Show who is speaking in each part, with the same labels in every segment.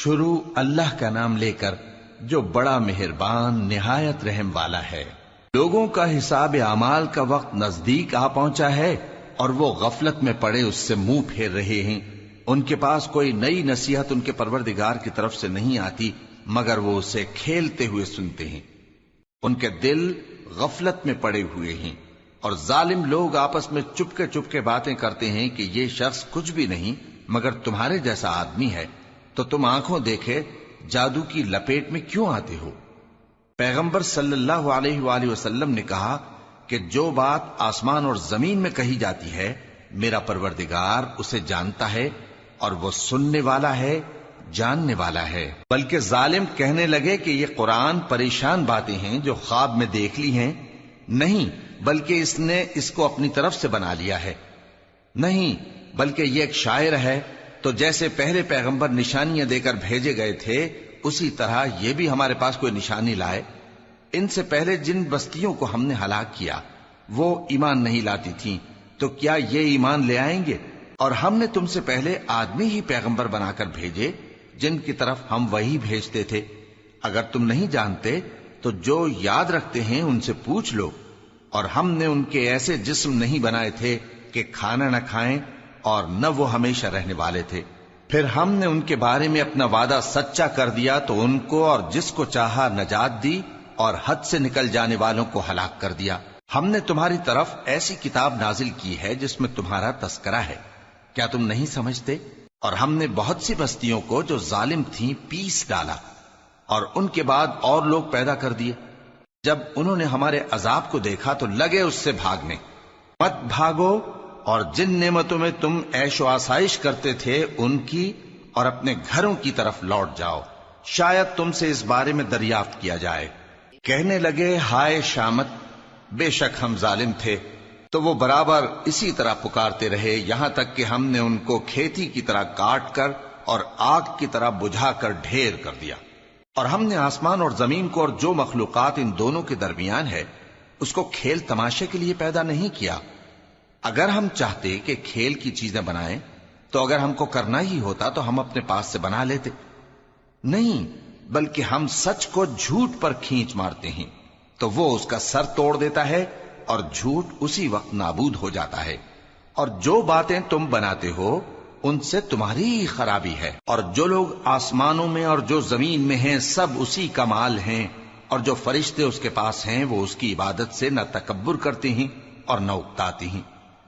Speaker 1: شروع اللہ کا نام لے کر جو بڑا مہربان نہایت رحم والا ہے۔ لوگوں کا حساب اعمال کا وقت نزدیک آ پہنچا ہے اور وہ غفلت میں پڑے اس سے منہ پھیر رہے ہیں۔ ان کے پاس کوئی نئی نصیحت ان کے پروردگار کی طرف سے نہیں آتی مگر وہ اسے کھیلتے ہوئے سنتے ہیں۔ ان کے دل غفلت میں پڑے ہوئے ہیں اور ظالم لوگ آپس میں چپکے باتیں کرتے ہیں کہ یہ شخص کچھ بھی نہیں مگر تمہارے جیسا آدمی ہے، تو تم آنکھوں دیکھے جادو کی لپیٹ میں کیوں آتے ہو؟ پیغمبر صلی اللہ علیہ وآلہ وسلم نے کہا کہ جو بات آسمان اور زمین میں کہی جاتی ہے میرا پروردگار اسے جانتا ہے اور وہ سننے والا ہے، جاننے والا ہے۔ بلکہ ظالم کہنے لگے کہ یہ قرآن پریشان باتیں ہیں جو خواب میں دیکھ لی ہیں، نہیں بلکہ اس نے اس کو اپنی طرف سے بنا لیا ہے، نہیں بلکہ یہ ایک شاعر ہے۔ تو جیسے پہلے پیغمبر نشانیاں دے کر بھیجے گئے تھے اسی طرح یہ بھی ہمارے پاس کوئی نشانی لائے۔ ان سے پہلے جن بستیوں کو ہم نے ہلاک کیا وہ ایمان نہیں لاتی تھیں، تو کیا یہ ایمان لے آئیں گے؟ اور ہم نے تم سے پہلے آدمی ہی پیغمبر بنا کر بھیجے جن کی طرف ہم وہی بھیجتے تھے۔ اگر تم نہیں جانتے تو جو یاد رکھتے ہیں ان سے پوچھ لو۔ اور ہم نے ان کے ایسے جسم نہیں بنائے تھے کہ کھانا نہ کھائیں اور نہ وہ ہمیشہ رہنے والے تھے۔ پھر ہم نے ان کے بارے میں اپنا وعدہ سچا کر دیا تو ان کو اور جس کو چاہا نجات دی اور حد سے نکل جانے والوں کو ہلاک کر دیا۔ ہم نے تمہاری طرف ایسی کتاب نازل کی ہے جس میں تمہارا تذکرہ ہے، کیا تم نہیں سمجھتے؟ اور ہم نے بہت سی بستیوں کو جو ظالم تھیں پیس ڈالا اور ان کے بعد اور لوگ پیدا کر دیے۔ جب انہوں نے ہمارے عذاب کو دیکھا تو لگے اس سے بھاگنے۔ مت بھاگو اور جن نعمتوں میں تم عیش و آسائش کرتے تھے ان کی اور اپنے گھروں کی طرف لوٹ جاؤ، شاید تم سے اس بارے میں دریافت کیا جائے۔ کہنے لگے ہائے شامت، بے شک ہم ظالم تھے۔ تو وہ برابر اسی طرح پکارتے رہے یہاں تک کہ ہم نے ان کو کھیتی کی طرح کاٹ کر اور آگ کی طرح بجھا کر ڈھیر کر دیا۔ اور ہم نے آسمان اور زمین کو اور جو مخلوقات ان دونوں کے درمیان ہے اس کو کھیل تماشے کے لیے پیدا نہیں کیا۔ اگر ہم چاہتے کہ کھیل کی چیزیں بنائیں تو اگر ہم کو کرنا ہی ہوتا تو ہم اپنے پاس سے بنا لیتے، نہیں بلکہ ہم سچ کو جھوٹ پر کھینچ مارتے ہیں تو وہ اس کا سر توڑ دیتا ہے اور جھوٹ اسی وقت نابود ہو جاتا ہے۔ اور جو باتیں تم بناتے ہو ان سے تمہاری ہی خرابی ہے۔ اور جو لوگ آسمانوں میں اور جو زمین میں ہیں سب اسی کا مال ہیں، اور جو فرشتے اس کے پاس ہیں وہ اس کی عبادت سے نہ تکبر کرتے ہیں اور نہ اکتاتے ہیں،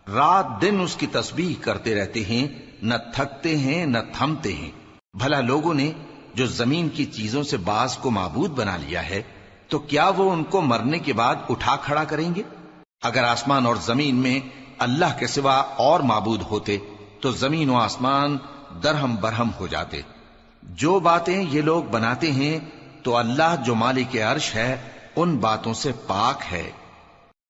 Speaker 1: رات دن اس کی تسبیح کرتے رہتے ہیں، نہ تھکتے ہیں نہ تھمتے ہیں۔ بھلا لوگوں نے جو زمین کی چیزوں سے بعض کو معبود بنا لیا ہے تو کیا وہ ان کو مرنے کے بعد اٹھا کھڑا کریں گے؟ اگر آسمان اور زمین میں اللہ کے سوا اور معبود ہوتے تو زمین و آسمان درہم برہم ہو جاتے۔ جو باتیں یہ لوگ بناتے ہیں تو اللہ جو مالک عرش ہے ان باتوں سے پاک ہے۔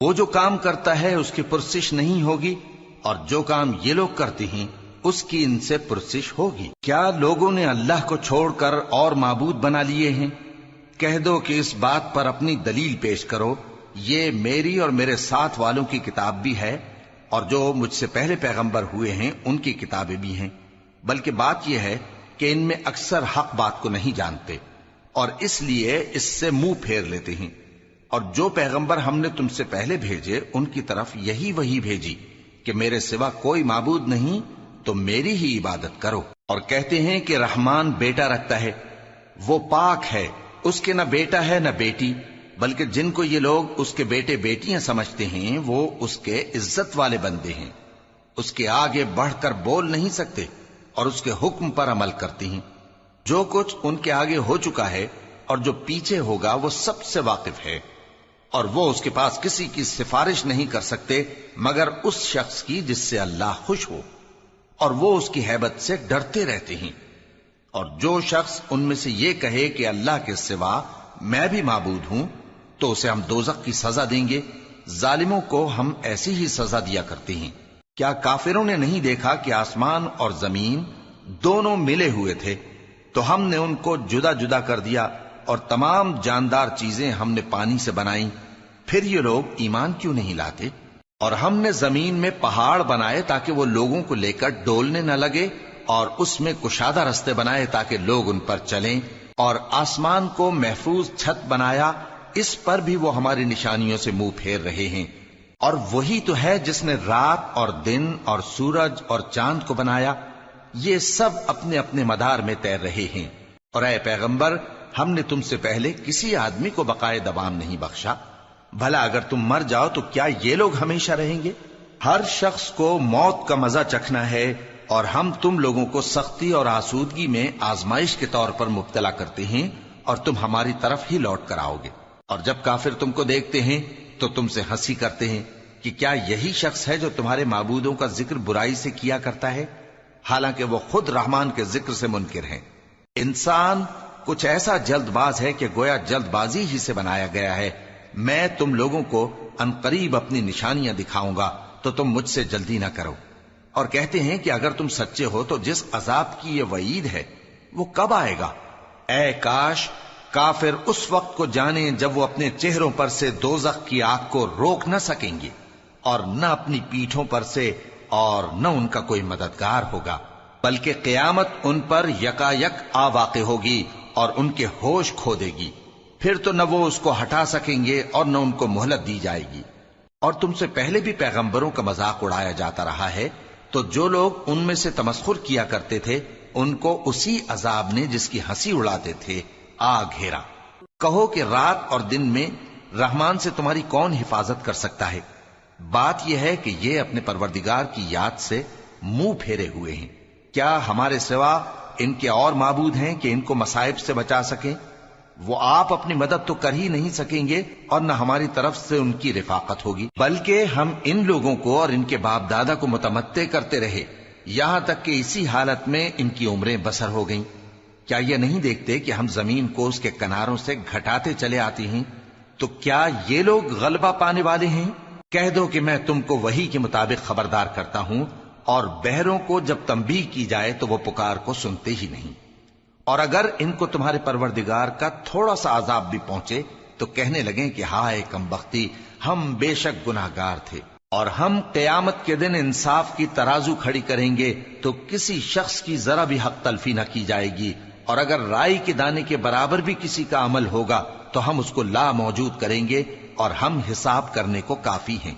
Speaker 1: وہ جو کام کرتا ہے اس کی پرسش نہیں ہوگی، اور جو کام یہ لوگ کرتے ہیں اس کی ان سے پرسش ہوگی۔ کیا لوگوں نے اللہ کو چھوڑ کر اور معبود بنا لیے ہیں؟ کہہ دو کہ اس بات پر اپنی دلیل پیش کرو، یہ میری اور میرے ساتھ والوں کی کتاب بھی ہے اور جو مجھ سے پہلے پیغمبر ہوئے ہیں ان کی کتابیں بھی ہیں۔ بلکہ بات یہ ہے کہ ان میں اکثر حق بات کو نہیں جانتے اور اس لیے اس سے منہ پھیر لیتے ہیں۔ اور جو پیغمبر ہم نے تم سے پہلے بھیجے ان کی طرف یہی وحی بھیجی کہ میرے سوا کوئی معبود نہیں تو میری ہی عبادت کرو۔ اور کہتے ہیں کہ رحمان بیٹا رکھتا ہے، وہ پاک ہے، اس کے نہ بیٹا ہے نہ بیٹی، بلکہ جن کو یہ لوگ اس کے بیٹے بیٹیاں سمجھتے ہیں وہ اس کے عزت والے بندے ہیں، اس کے آگے بڑھ کر بول نہیں سکتے اور اس کے حکم پر عمل کرتے ہیں۔ جو کچھ ان کے آگے ہو چکا ہے اور جو پیچھے ہوگا وہ سب سے واقف ہے، اور وہ اس کے پاس کسی کی سفارش نہیں کر سکتے مگر اس شخص کی جس سے اللہ خوش ہو، اور وہ اس کی ہیبت سے ڈرتے رہتے ہیں۔ اور جو شخص ان میں سے یہ کہے کہ اللہ کے سوا میں بھی معبود ہوں تو اسے ہم دوزخ کی سزا دیں گے، ظالموں کو ہم ایسی ہی سزا دیا کرتے ہیں۔ کیا کافروں نے نہیں دیکھا کہ آسمان اور زمین دونوں ملے ہوئے تھے تو ہم نے ان کو جدا جدا کر دیا، اور تمام جاندار چیزیں ہم نے پانی سے بنائیں، پھر یہ لوگ ایمان کیوں نہیں لاتے؟ اور ہم نے زمین میں پہاڑ بنائے تاکہ وہ لوگوں کو لے کر ڈولنے نہ لگے، اور اس میں کشادہ رستے بنائے تاکہ لوگ ان پر چلیں، اور آسمان کو محفوظ چھت بنایا، اس پر بھی وہ ہماری نشانیوں سے منہ پھیر رہے ہیں۔ اور وہی تو ہے جس نے رات اور دن اور سورج اور چاند کو بنایا، یہ سب اپنے اپنے مدار میں تیر رہے ہیں۔ اور اے پیغمبر، ہم نے تم سے پہلے کسی آدمی کو بقائے دوام نہیں بخشا، بھلا اگر تم مر جاؤ تو کیا یہ لوگ ہمیشہ رہیں گے؟ ہر شخص کو موت کا مزہ چکھنا ہے، اور ہم تم لوگوں کو سختی اور آسودگی میں آزمائش کے طور پر مبتلا کرتے ہیں، اور تم ہماری طرف ہی لوٹ کر آؤ گے۔ اور جب کافر تم کو دیکھتے ہیں تو تم سے ہنسی کرتے ہیں کہ کیا یہی شخص ہے جو تمہارے معبودوں کا ذکر برائی سے کیا کرتا ہے، حالانکہ وہ خود رحمان کے ذکر سے منکر ہیں۔ انسان کچھ ایسا جلد باز ہے کہ گویا جلد بازی ہی سے بنایا گیا ہے۔ میں تم لوگوں کو عنقریب اپنی نشانیاں دکھاؤں گا تو تم مجھ سے جلدی نہ کرو۔ اور کہتے ہیں کہ اگر تم سچے ہو تو جس عذاب کی یہ وعید ہے وہ کب آئے گا؟ اے کاش کافر اس وقت کو جانیں جب وہ اپنے چہروں پر سے دوزخ کی آگ کو روک نہ سکیں گے، اور نہ اپنی پیٹھوں پر سے، اور نہ ان کا کوئی مددگار ہوگا، بلکہ قیامت ان پر یکا یک آ واقع ہوگی اور ان کے ہوش کھو دے گی، پھر تو نہ وہ اس کو ہٹا سکیں گے اور نہ ان کو مہلت دی جائے گی۔ اور تم سے پہلے بھی پیغمبروں کا مذاق اڑایا جاتا رہا ہے، تو جو لوگ ان میں سے تمسخر کیا کرتے تھے ان کو اسی عذاب نے جس کی ہنسی اڑاتے تھے آ گھیرا۔ کہو کہ رات اور دن میں رحمان سے تمہاری کون حفاظت کر سکتا ہے؟ بات یہ ہے کہ یہ اپنے پروردگار کی یاد سے منہ پھیرے ہوئے ہیں۔ کیا ہمارے سوا ان کے اور معبود ہیں کہ ان کو مصائب سے بچا سکیں؟ وہ آپ اپنی مدد تو کر ہی نہیں سکیں گے، اور نہ ہماری طرف سے ان کی رفاقت ہوگی، بلکہ ہم ان لوگوں کو اور ان کے باپ دادا کو متمتع کرتے رہے، یہاں تک کہ اسی حالت میں ان کی عمریں بسر ہو گئیں۔ کیا یہ نہیں دیکھتے کہ ہم زمین کو اس کے کناروں سے گھٹاتے چلے آتے ہیں؟ تو کیا یہ لوگ غلبہ پانے والے ہیں؟ کہہ دو کہ میں تم کو وحی کے مطابق خبردار کرتا ہوں، اور بہروں کو جب تنبیہ کی جائے تو وہ پکار کو سنتے ہی نہیں۔ اور اگر ان کو تمہارے پروردگار کا تھوڑا سا عذاب بھی پہنچے تو کہنے لگیں کہ ہائے کمبختی، ہم بے شک گناہگار تھے۔ اور ہم قیامت کے دن انصاف کی ترازو کھڑی کریں گے تو کسی شخص کی ذرا بھی حق تلفی نہ کی جائے گی، اور اگر رائی کے دانے کے برابر بھی کسی کا عمل ہوگا تو ہم اس کو لا موجود کریں گے، اور ہم حساب کرنے کو کافی ہیں۔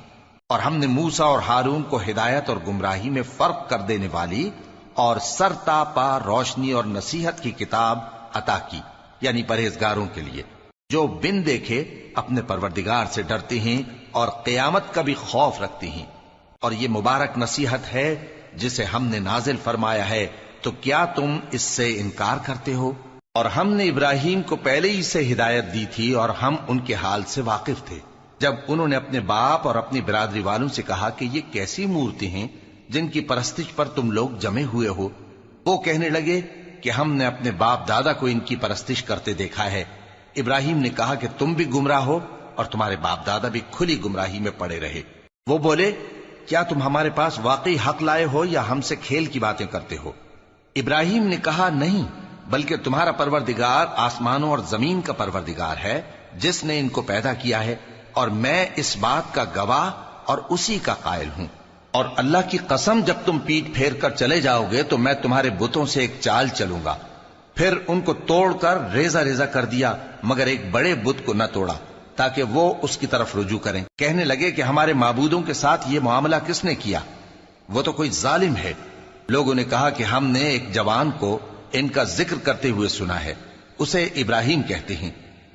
Speaker 1: اور ہم نے موسیٰ اور ہارون کو ہدایت اور گمراہی میں فرق کر دینے والی اور سر تا پا روشنی اور نصیحت کی کتاب عطا کی، یعنی پرہیزگاروں کے لیے جو بن دیکھے اپنے پروردگار سے ڈرتے ہیں اور قیامت کا بھی خوف رکھتے ہیں۔ اور یہ مبارک نصیحت ہے جسے ہم نے نازل فرمایا ہے، تو کیا تم اس سے انکار کرتے ہو؟ اور ہم نے ابراہیم کو پہلے ہی سے ہدایت دی تھی، اور ہم ان کے حال سے واقف تھے جب انہوں نے اپنے باپ اور اپنی برادری والوں سے کہا کہ یہ کیسی مورتی ہیں جن کی پرستش پر تم لوگ جمے ہوئے ہو۔ وہ کہنے لگے کہ ہم نے اپنے باپ دادا کو ان کی پرستش کرتے دیکھا ہے۔ ابراہیم نے کہا کہ تم بھی گمراہ ہو اور تمہارے باپ دادا بھی کھلی گمراہی میں پڑے رہے۔ وہ بولے کیا تم ہمارے پاس واقعی حق لائے ہو یا ہم سے کھیل کی باتیں کرتے ہو؟ ابراہیم نے کہا نہیں، بلکہ تمہارا پروردگار آسمانوں اور زمین کا پروردگار ہے جس نے ان کو پیدا کیا ہے، اور میں اس بات کا گواہ اور اسی کا قائل ہوں۔ اور اللہ کی قسم جب تم پیٹ پھیر کر چلے جاؤ گے تو میں تمہارے بتوں سے ایک چال چلوں گا۔ پھر ان کو توڑ کر ریزہ ریزہ کر دیا، مگر ایک بڑے بت کو نہ توڑا تاکہ وہ اس کی طرف رجوع کریں۔ کہنے لگے کہ ہمارے معبودوں کے ساتھ یہ معاملہ کس نے کیا؟ وہ تو کوئی ظالم ہے۔ لوگوں نے کہا کہ ہم نے ایک جوان کو ان کا ذکر کرتے ہوئے سنا ہے، اسے ابراہیم کہتے ہیں۔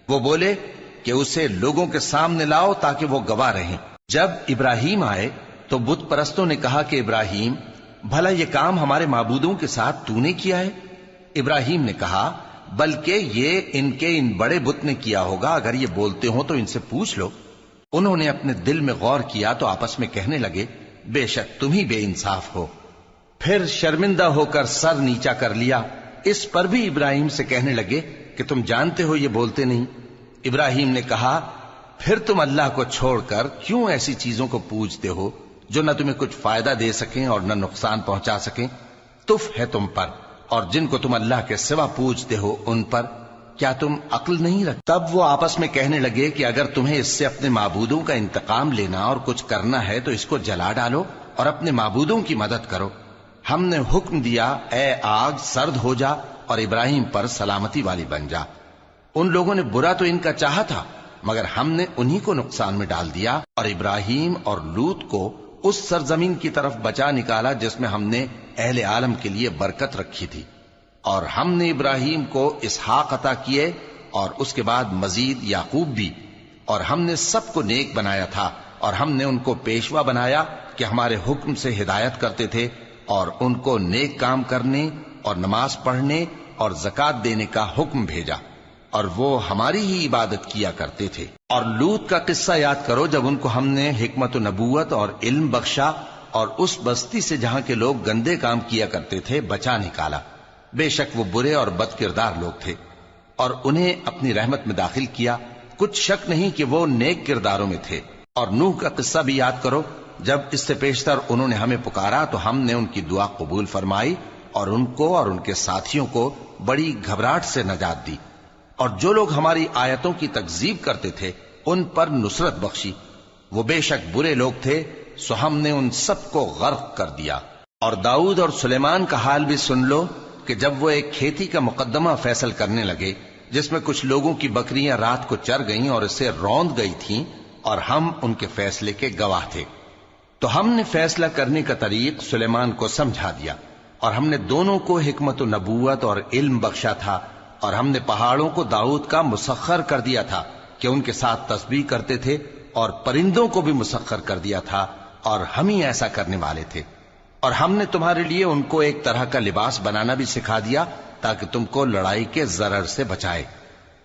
Speaker 1: وہ بولے کہ اسے لوگوں کے سامنے لاؤ تاکہ وہ گواہ رہیں۔ جب ابراہیم آئے تو بت پرستوں نے کہا کہ ابراہیم، بھلا یہ کام ہمارے معبودوں کے ساتھ تو نے کیا ہے؟ ابراہیم نے کہا بلکہ یہ ان بڑے بت نے کیا ہوگا، اگر یہ بولتے ہوں تو ان سے پوچھ لو۔ انہوں نے اپنے دل میں غور کیا تو آپس میں کہنے لگے بے شک تم ہی بے انصاف ہو۔ پھر شرمندہ ہو کر سر نیچا کر لیا۔ اس پر بھی ابراہیم سے کہنے لگے کہ تم جانتے ہو یہ بولتے نہیں۔ ابراہیم نے کہا پھر تم اللہ کو چھوڑ کر کیوں ایسی چیزوں کو پوجتے ہو جو نہ تمہیں کچھ فائدہ دے سکیں اور نہ نقصان پہنچا سکیں؟ تف ہے تم پر اور جن کو تم اللہ کے سوا پوجتے ہو ان پر، کیا تم عقل نہیں رکھتے؟ تب وہ آپس میں کہنے لگے کہ اگر تمہیں اس سے اپنے معبودوں کا انتقام لینا اور کچھ کرنا ہے تو اس کو جلا ڈالو اور اپنے معبودوں کی مدد کرو۔ ہم نے حکم دیا اے آگ سرد ہو جا اور ابراہیم پر سلامتی والی بن جا۔ ان لوگوں نے برا تو ان کا چاہا تھا، مگر ہم نے انہی کو نقصان میں ڈال دیا اور ابراہیم اور لوط کو اس سرزمین کی طرف بچا نکالا جس میں ہم نے اہل عالم کے لیے برکت رکھی تھی۔ اور ہم نے ابراہیم کو اسحاق عطا کیے اور اس کے بعد مزید یعقوب بھی، اور ہم نے سب کو نیک بنایا تھا، اور ہم نے ان کو پیشوا بنایا کہ ہمارے حکم سے ہدایت کرتے تھے، اور ان کو نیک کام کرنے اور نماز پڑھنے اور زکات دینے کا حکم بھیجا، اور وہ ہماری ہی عبادت کیا کرتے تھے۔ اور لوط کا قصہ یاد کرو جب ان کو ہم نے حکمت و نبوت اور علم بخشا اور اس بستی سے جہاں کے لوگ گندے کام کیا کرتے تھے بچا نکالا۔ بے شک وہ برے اور بد کردار لوگ تھے، اور انہیں اپنی رحمت میں داخل کیا، کچھ شک نہیں کہ وہ نیک کرداروں میں تھے۔ اور نوح کا قصہ بھی یاد کرو جب اس سے پیشتر انہوں نے ہمیں پکارا تو ہم نے ان کی دعا قبول فرمائی اور ان کو اور ان کے ساتھیوں کو بڑی گھبراہٹ سے نجات دی، اور جو لوگ ہماری آیتوں کی تکذیب کرتے تھے ان پر نصرت بخشی۔ وہ بے شک برے لوگ تھے، سو ہم نے ان سب کو غرق کر دیا۔ اور داؤد اور سلیمان کا حال بھی سن لو کہ جب وہ ایک کھیتی کا مقدمہ فیصل کرنے لگے جس میں کچھ لوگوں کی بکریاں رات کو چر گئیں اور اسے روند گئی تھیں، اور ہم ان کے فیصلے کے گواہ تھے، تو ہم نے فیصلہ کرنے کا طریق سلیمان کو سمجھا دیا، اور ہم نے دونوں کو حکمت و نبوت اور علم بخشا تھا، اور ہم نے پہاڑوں کو داؤد کا مسخر کر دیا تھا کہ ان کے ساتھ تسبیح کرتے تھے، اور پرندوں کو بھی مسخر کر دیا تھا، اور ہم ہی ایسا کرنے والے تھے۔ اور ہم نے تمہارے لیے ان کو ایک طرح کا لباس بنانا بھی سکھا دیا تاکہ تم کو لڑائی کے ضرر سے بچائے،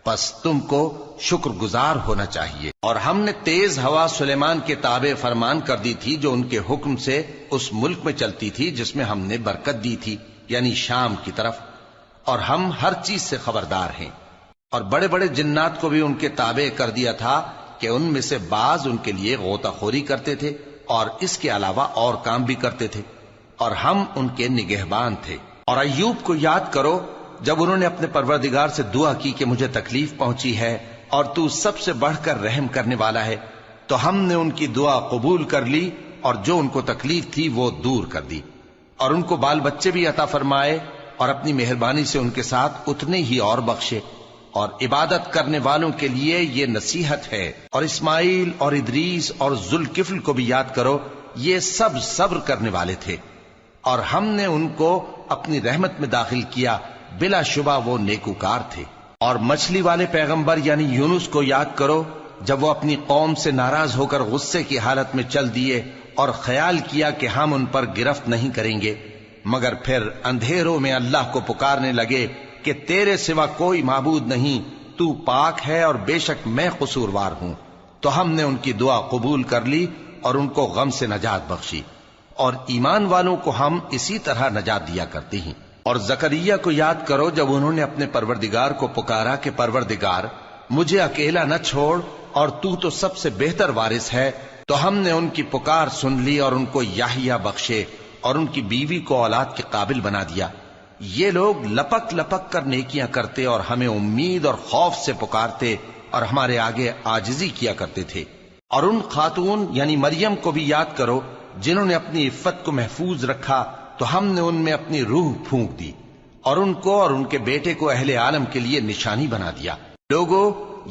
Speaker 1: پس تم کو شکر گزار ہونا چاہیے۔ اور ہم نے تیز ہوا سلیمان کے تابع فرمان کر دی تھی جو ان کے حکم سے اس ملک میں چلتی تھی جس میں ہم نے برکت دی تھی، یعنی شام کی طرف، اور ہم ہر چیز سے خبردار ہیں۔ اور بڑے بڑے جنات کو بھی ان کے تابع کر دیا تھا کہ ان میں سے بعض ان کے لیے غوطہ خوری کرتے تھے اور اس کے علاوہ اور کام بھی کرتے تھے، اور ہم ان کے نگہبان تھے۔ اور ایوب کو یاد کرو جب انہوں نے اپنے پروردگار سے دعا کی کہ مجھے تکلیف پہنچی ہے اور تو سب سے بڑھ کر رحم کرنے والا ہے، تو ہم نے ان کی دعا قبول کر لی اور جو ان کو تکلیف تھی وہ دور کر دی، اور ان کو بال بچے بھی عطا فرمائے، اور اپنی مہربانی سے ان کے ساتھ اتنے ہی اور بخشے۔ اور عبادت کرنے والوں کے لیے یہ نصیحت ہے۔ اور اسماعیل اور ادریس اور ذوالکفل کو بھی یاد کرو، یہ سب صبر کرنے والے تھے، اور ہم نے ان کو اپنی رحمت میں داخل کیا، بلا شبہ وہ نیکوکار تھے۔ اور مچھلی والے پیغمبر یعنی یونس کو یاد کرو جب وہ اپنی قوم سے ناراض ہو کر غصے کی حالت میں چل دیے اور خیال کیا کہ ہم ان پر گرفت نہیں کریں گے، مگر پھر اندھیروں میں اللہ کو پکارنے لگے کہ تیرے سوا کوئی معبود نہیں، تو پاک ہے اور بے شک میں قصوروار ہوں، تو ہم نے ان کی دعا قبول کر لی اور ان کو غم سے نجات بخشی، اور ایمان والوں کو ہم اسی طرح نجات دیا کرتے ہیں۔ اور زکریا کو یاد کرو جب انہوں نے اپنے پروردگار کو پکارا کہ پروردگار مجھے اکیلا نہ چھوڑ اور تو سب سے بہتر وارث ہے، تو ہم نے ان کی پکار سن لی اور ان کو یحییٰ بخشے اور ان کی بیوی کو اولاد کے قابل بنا دیا۔ یہ لوگ لپک لپک کر نیکیاں کرتے اور ہمیں امید اور خوف سے پکارتے اور ہمارے آگے عاجزی کیا کرتے تھے۔ اور ان خاتون یعنی مریم کو بھی یاد کرو جنہوں نے اپنی عفت کو محفوظ رکھا، تو ہم نے ان میں اپنی روح پھونک دی اور ان کو اور ان کے بیٹے کو اہل عالم کے لیے نشانی بنا دیا۔ لوگو،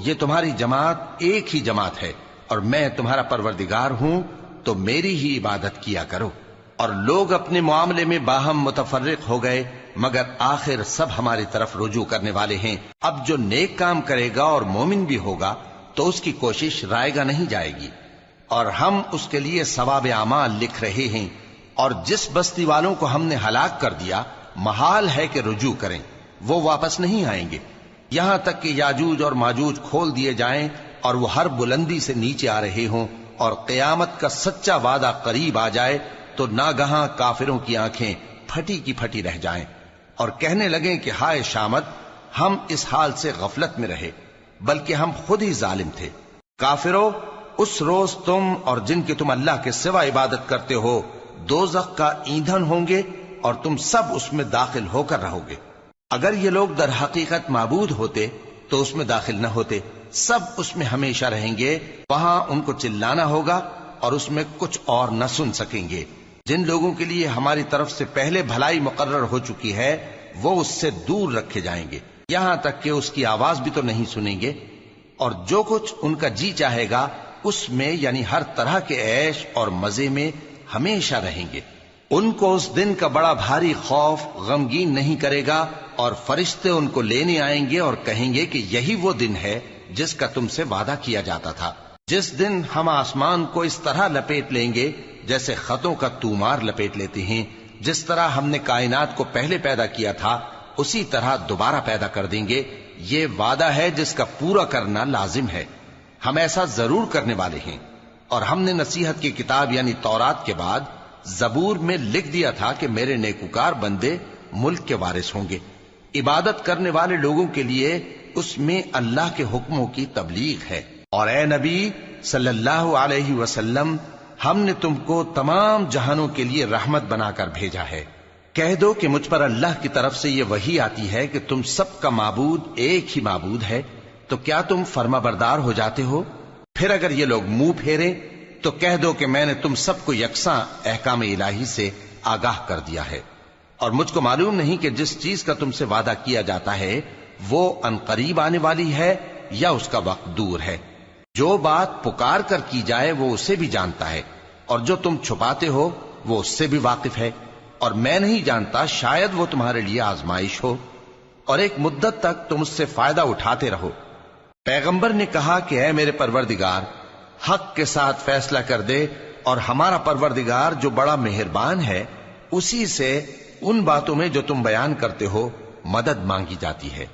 Speaker 1: یہ تمہاری جماعت ایک ہی جماعت ہے اور میں تمہارا پروردگار ہوں، تو میری ہی عبادت کیا کرو۔ اور لوگ اپنے معاملے میں باہم متفرق ہو گئے، مگر آخر سب ہماری طرف رجوع کرنے والے ہیں۔ اب جو نیک کام کرے گا اور مومن بھی ہوگا تو اس کی کوشش رائے گا نہیں جائے گی، اور ہم اس کے لیے ثواب اعمال لکھ رہے ہیں۔ اور جس بستی والوں کو ہم نے ہلاک کر دیا محال ہے کہ رجوع کریں، وہ واپس نہیں آئیں گے، یہاں تک کہ یاجوج اور ماجوج کھول دیے جائیں اور وہ ہر بلندی سے نیچے آ رہے ہوں، اور قیامت کا سچا وعدہ قریب آ جائے تو ناگہاں کافروں کی آنکھیں پھٹی کی پھٹی رہ جائیں اور کہنے لگیں کہ ہائے شامت، ہم اس حال سے غفلت میں رہے، بلکہ ہم خود ہی ظالم تھے۔ کافرو، اس روز تم اور جن کی تم اللہ کے سوا عبادت کرتے ہو دوزخ کا ایندھن ہوں گے اور تم سب اس میں داخل ہو کر رہو گے۔ اگر یہ لوگ در حقیقت معبود ہوتے تو اس میں داخل نہ ہوتے، سب اس میں ہمیشہ رہیں گے، وہاں ان کو چلانا ہوگا اور اس میں کچھ اور نہ سن سکیں گے۔ جن لوگوں کے لیے ہماری طرف سے پہلے بھلائی مقرر ہو چکی ہے وہ اس سے دور رکھے جائیں گے، یہاں تک کہ اس کی آواز بھی تو نہیں سنیں گے، اور جو کچھ ان کا جی چاہے گا اس میں یعنی ہر طرح کے عیش اور مزے میں ہمیشہ رہیں گے۔ ان کو اس دن کا بڑا بھاری خوف غمگین نہیں کرے گا، اور فرشتے ان کو لینے آئیں گے اور کہیں گے کہ یہی وہ دن ہے جس کا تم سے وعدہ کیا جاتا تھا، جس دن ہم آسمان کو اس طرح لپیٹ لیں گے جیسے خطوں کا تومار لپیٹ لیتے ہیں، جس طرح ہم نے کائنات کو پہلے پیدا کیا تھا اسی طرح دوبارہ پیدا کر دیں گے۔ یہ وعدہ ہے جس کا پورا کرنا لازم ہے، ہم ایسا ضرور کرنے والے ہیں۔ اور ہم نے نصیحت کی کتاب یعنی تورات کے بعد زبور میں لکھ دیا تھا کہ میرے نیکوکار بندے ملک کے وارث ہوں گے۔ عبادت کرنے والے لوگوں کے لیے اس میں اللہ کے حکموں کی تبلیغ ہے۔ اور اے نبی صلی اللہ علیہ وسلم، ہم نے تم کو تمام جہانوں کے لیے رحمت بنا کر بھیجا ہے۔ کہہ دو کہ مجھ پر اللہ کی طرف سے یہ وحی آتی ہے کہ تم سب کا معبود ایک ہی معبود ہے، تو کیا تم فرما بردار ہو جاتے ہو؟ پھر اگر یہ لوگ منہ پھیریں تو کہہ دو کہ میں نے تم سب کو یکساں احکام الہی سے آگاہ کر دیا ہے، اور مجھ کو معلوم نہیں کہ جس چیز کا تم سے وعدہ کیا جاتا ہے وہ عنقریب آنے والی ہے یا اس کا وقت دور ہے۔ جو بات پکار کر کی جائے وہ اسے بھی جانتا ہے، اور جو تم چھپاتے ہو وہ اس سے بھی واقف ہے، اور میں نہیں جانتا شاید وہ تمہارے لیے آزمائش ہو، اور ایک مدت تک تم اس سے فائدہ اٹھاتے رہو۔ پیغمبر نے کہا کہ اے میرے پروردگار، حق کے ساتھ فیصلہ کر دے، اور ہمارا پروردگار جو بڑا مہربان ہے اسی سے ان باتوں میں جو تم بیان کرتے ہو مدد مانگی جاتی ہے۔